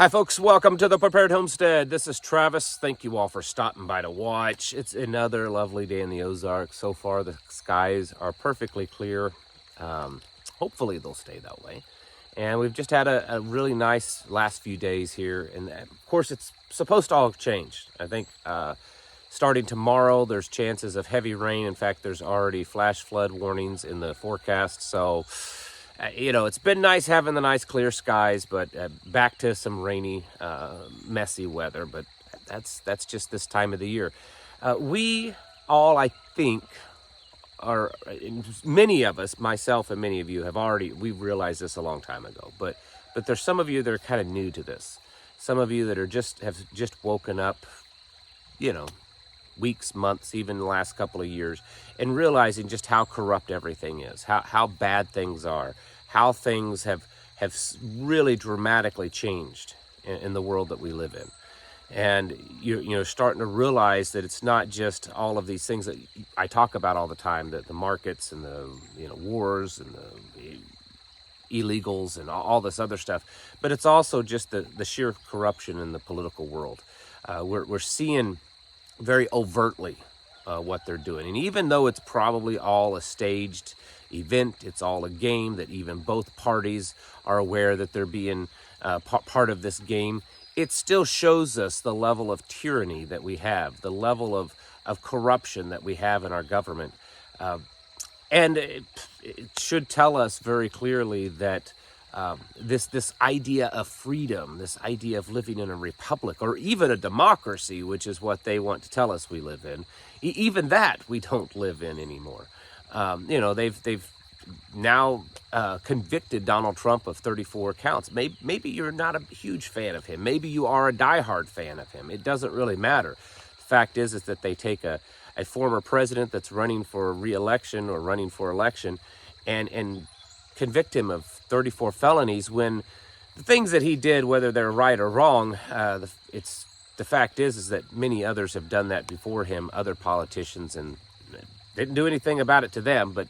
Hi folks, welcome to the Prepared Homestead. This is Travis. Thank you all for stopping by to watch. It's another lovely day in the Ozarks. So far the skies are perfectly clear. Hopefully they'll stay that way. And we've just had a really nice last few days here. And of course it's supposed to all change. I think starting tomorrow there's chances of heavy rain. In fact, there's already flash flood warnings in the forecast. So it's been nice having the nice clear skies, but back to some rainy, messy weather. But that's just this time of the year. We all, I think, are many of us, myself and many of you, we've realized this a long time ago. But there's some of you that are kind of new to this. Some of you that have just woken up, weeks, months, even the last couple of years, and realizing just how corrupt everything is, how bad things are, how things have really dramatically changed in the world that we live in. And you're starting to realize that it's not just all of these things that I talk about all the time, that the markets and the wars and the illegals and all this other stuff, but it's also just the sheer corruption in the political world. We're seeing very overtly what they're doing. And even though it's probably all a staged event, it's all a game, that even both parties are aware that they're being part of this game, it still shows us the level of tyranny that we have, the level of corruption that we have in our government. And it should tell us very clearly that this idea of freedom, this idea of living in a republic or even a democracy, which is what they want to tell us we live in, even that we don't live in anymore. They've now convicted Donald Trump of 34 counts. Maybe you're not a huge fan of him. Maybe you are a diehard fan of him. It doesn't really matter. The fact is that they take a former president that's running for re-election or running for election and convict him of 34 felonies when the things that he did, whether they're right or wrong, the fact is that many others have done that before him, other politicians, and didn't do anything about it to them, but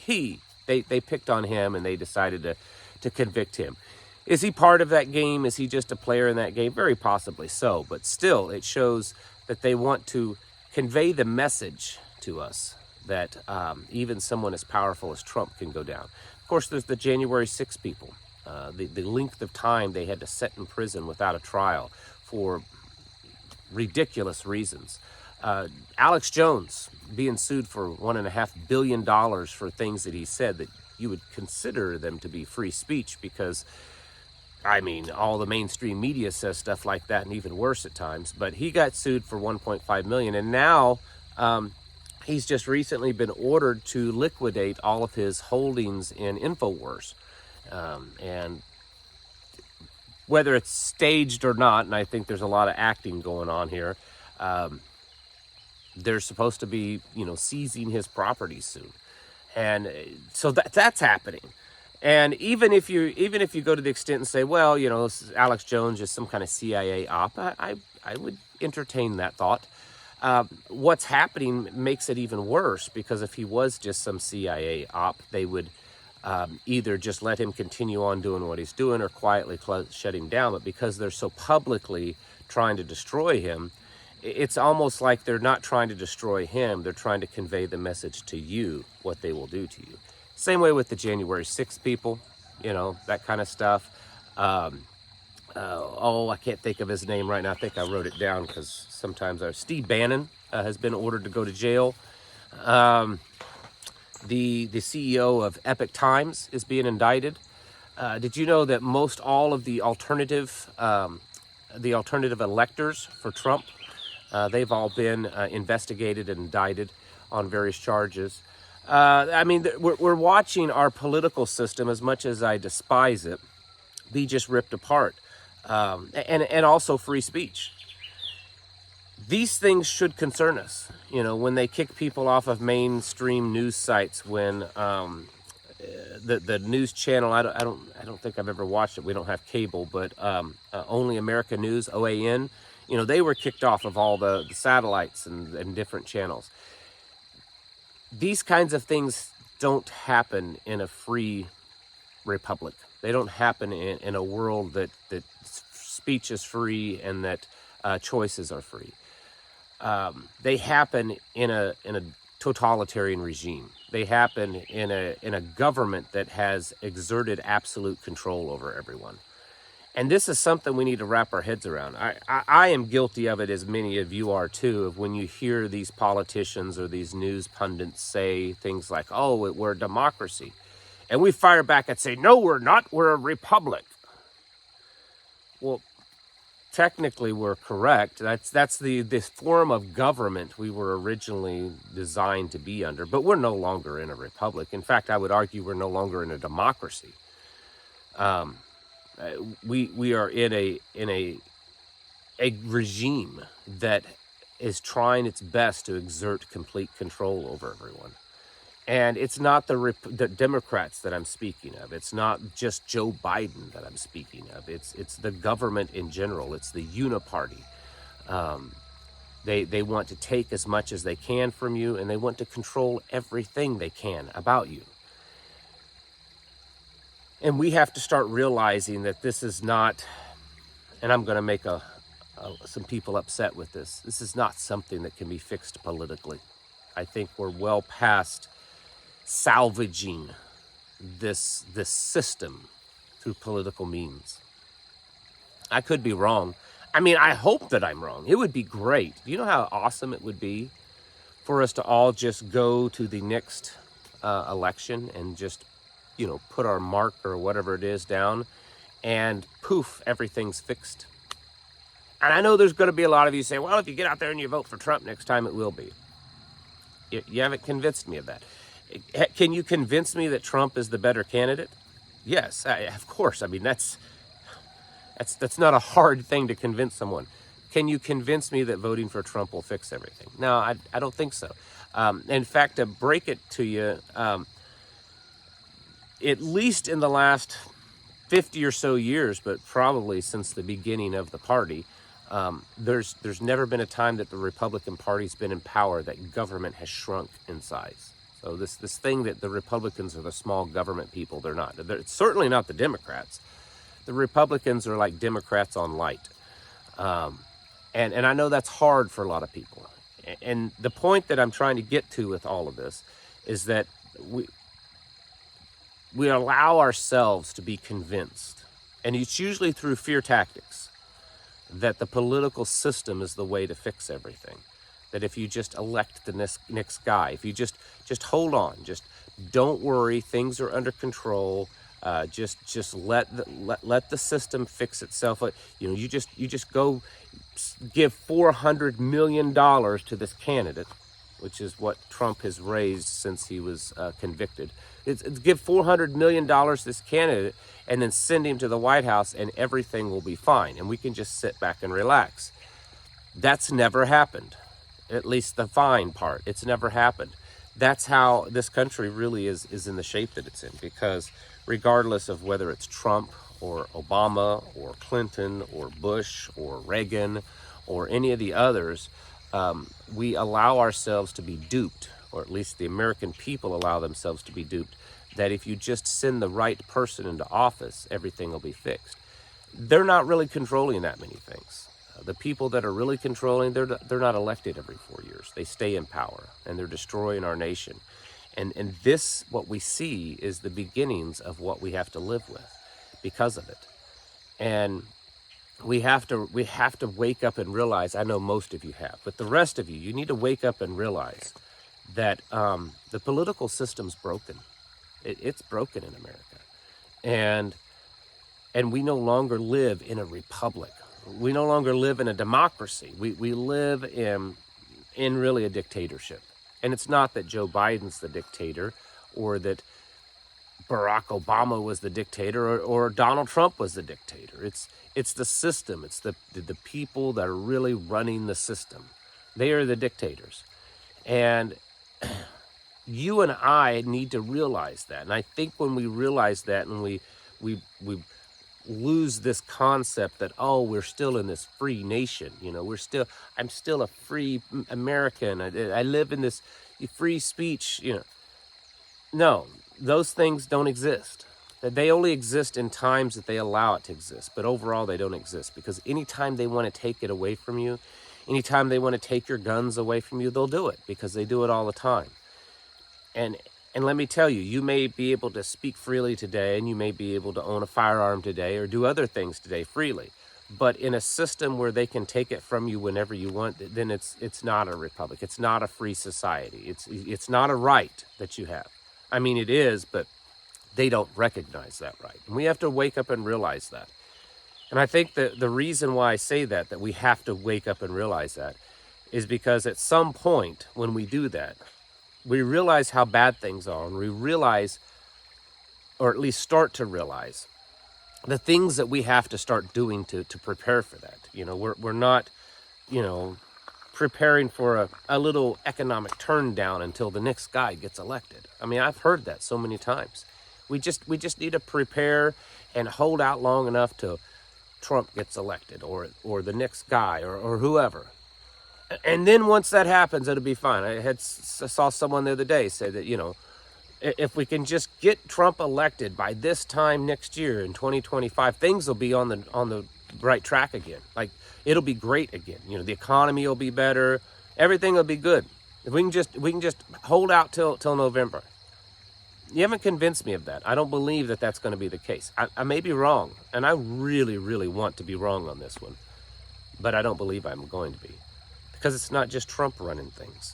they picked on him and they decided to convict him. Is he part of that game? Is he just a player in that game? Very possibly so, but still it shows that they want to convey the message to us that even someone as powerful as Trump can go down. Of course, there's the January 6th people, the length of time they had to sit in prison without a trial for ridiculous reasons. Alex Jones being sued for $1.5 billion for things that he said that you would consider them to be free speech because, all the mainstream media says stuff like that and even worse at times. But he got sued for $1.5 million, and now he's just recently been ordered to liquidate all of his holdings in InfoWars. And whether it's staged or not, and I think there's a lot of acting going on here, they're supposed to be, seizing his property soon. And so that's happening. And even if you go to the extent and say, well, this is Alex Jones, just some kind of CIA op, I would entertain that thought. What's happening makes it even worse, because if he was just some CIA op, they would either just let him continue on doing what he's doing or quietly shut him down. But because they're so publicly trying to destroy him, it's almost like they're not trying to destroy him. They're trying to convey the message to you, what they will do to you. Same way with the January 6th people, that kind of stuff. I can't think of his name right now. I think I wrote it down because sometimes Steve Bannon has been ordered to go to jail. The CEO of Epic Times is being indicted. Did you know that all of the alternative electors for Trump, they've all been investigated and indicted on various charges? We're watching our political system, as much as I despise it, be just ripped apart. And also free speech. These things should concern us. When they kick people off of mainstream news sites, when the news channel, I don't think I've ever watched it. We don't have cable, but Only America News, OAN, they were kicked off of all the satellites and different channels. These kinds of things don't happen in a free republic. They don't happen in a world that's speech is free and that choices are free. They happen in a totalitarian regime. They happen in a government that has exerted absolute control over everyone. And this is something we need to wrap our heads around. I am guilty of it, as many of you are too, of when you hear these politicians or these news pundits say things like, oh, we're a democracy. And we fire back and say, no, we're not, we're a republic. Well, technically we're correct. That's the form of government we were originally designed to be under, but we're no longer in a republic. In fact, I would argue we're no longer in a democracy. We are in a regime that is trying its best to exert complete control over everyone. And it's not the Democrats that I'm speaking of. It's not just Joe Biden that I'm speaking of. It's the government in general. It's the uniparty. They want to take as much as they can from you, and they want to control everything they can about you. And we have to start realizing that this is not, and I'm going to make some people upset with this. This is not something that can be fixed politically. I think we're well past salvaging this system through political means. I could be wrong. I mean, I hope that I'm wrong. It would be great. Do you know how awesome it would be for us to all just go to the next election and just, put our mark or whatever it is down, and poof, everything's fixed? And I know there's going to be a lot of you saying, well, if you get out there and you vote for Trump next time, it will be. You haven't convinced me of that. Can you convince me that Trump is the better candidate? Yes, of course. I mean, that's not a hard thing to convince someone. Can you convince me that voting for Trump will fix everything? No, I don't think so. In fact, to break it to you, at least in the last 50 or so years, but probably since the beginning of the party, there's never been a time that the Republican Party's been in power that government has shrunk in size. So this thing that the Republicans are the small government people, they're not. They're certainly not the Democrats. The Republicans are like Democrats on light. And I know that's hard for a lot of people. And the point that I'm trying to get to with all of this is that we allow ourselves to be convinced, and it's usually through fear tactics, that the political system is the way to fix everything. That if you just elect the next guy, if you just hold on, just don't worry, things are under control. Just let the system fix itself. You just go give $400 million to this candidate, which is what Trump has raised since he was convicted. It's give $400 million to this candidate and then send him to the White House and everything will be fine. And we can just sit back and relax. That's never happened. At least the fine part. It's never happened. That's how this country really is in the shape that it's in, because regardless of whether it's Trump or Obama or Clinton or Bush or Reagan or any of the others, we allow ourselves to be duped, or at least the American people allow themselves to be duped, that if you just send the right person into office, everything will be fixed. They're not really controlling that many things. The people that are really controlling, they're not elected every 4 years. They stay in power, and they're destroying our nation. And this, what we see, is the beginnings of what we have to live with because of it. And we have to wake up and realize, I know most of you have, but the rest of you, you need to wake up and realize that the political system's broken. It's broken in America. And we no longer live in a republic. We no longer live in a democracy. We live in really a dictatorship. And it's not that Joe Biden's the dictator, or that Barack Obama was the dictator, or Donald Trump was the dictator. It's the system. It's the people that are really running the system. They are the dictators. And you and I need to realize that. And I think when we realize that, and we lose this concept that, oh, we're still in this free nation, I'm still a free American, I live in this free speech, no, those things don't exist. that they only exist in times that they allow it to exist, but overall they don't exist, because anytime they want to take it away from you, anytime they want to take your guns away from you, they'll do it, because they do it all the time. And let me tell you, you may be able to speak freely today, and you may be able to own a firearm today or do other things today freely. But in a system where they can take it from you whenever you want, then it's not a republic. It's not a free society. It's not a right that you have. I mean, it is, but they don't recognize that right. And we have to wake up and realize that. And I think that the reason why I say that we have to wake up and realize that, is because at some point when we do that, we realize how bad things are, and we realize, or at least start to realize, the things that we have to start doing to prepare for that. You know, we're not, you know, preparing for a little economic turn down until the next guy gets elected. I mean, I've heard that so many times. We just need to prepare and hold out long enough till Trump gets elected, or the next guy, or whoever. And then once that happens, it'll be fine. I saw someone the other day say that, you know, if we can just get Trump elected by this time next year in 2025, things will be on the right track again. Like, it'll be great again. You know, the economy will be better. Everything will be good. If we can just hold out till November. You haven't convinced me of that. I don't believe that that's going to be the case. I may be wrong, and I really, really want to be wrong on this one, but I don't believe I'm going to be, because it's not just Trump running things.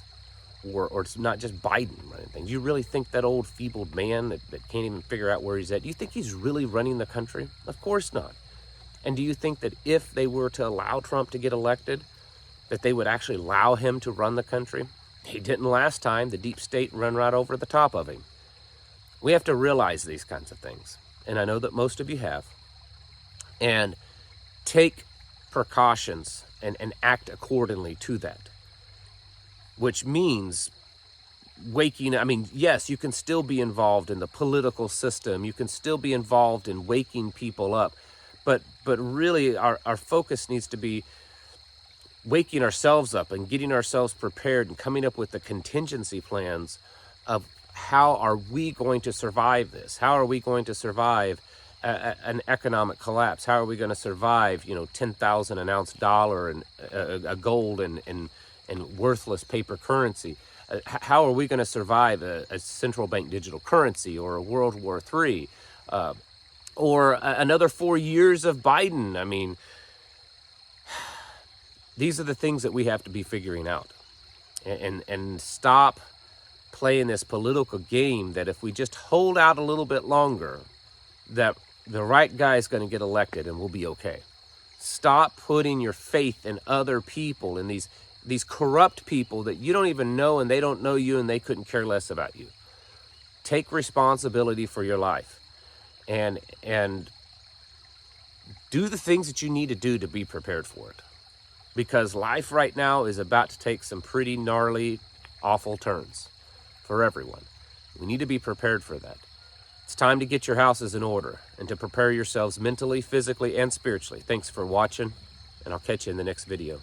Or it's not just Biden running things. You really think that old feebled man that can't even figure out where he's at, do you think he's really running the country? Of course not. And do you think that if they were to allow Trump to get elected, that they would actually allow him to run the country? He didn't last time. The deep state ran right over the top of him. We have to realize these kinds of things. And I know that most of you have. And take precautions and act accordingly to that. Which means yes, you can still be involved in the political system. You can still be involved in waking people up. But really, our focus needs to be waking ourselves up and getting ourselves prepared and coming up with the contingency plans of how are we going to survive this? How are we going to survive an economic collapse? How are we going to survive, 10,000 an ounce dollar and a gold and worthless paper currency? How are we going to survive a central bank digital currency, or a World War III, or another 4 years of Biden? I mean, these are the things that we have to be figuring out, and stop playing this political game that if we just hold out a little bit longer, that the right guy is going to get elected and we'll be okay. Stop putting your faith in other people, in these corrupt people that you don't even know, and they don't know you, and they couldn't care less about you. Take responsibility for your life and do the things that you need to do to be prepared for it. Because life right now is about to take some pretty gnarly, awful turns for everyone. We need to be prepared for that. It's time to get your houses in order and to prepare yourselves mentally, physically, and spiritually. Thanks for watching, and I'll catch you in the next video.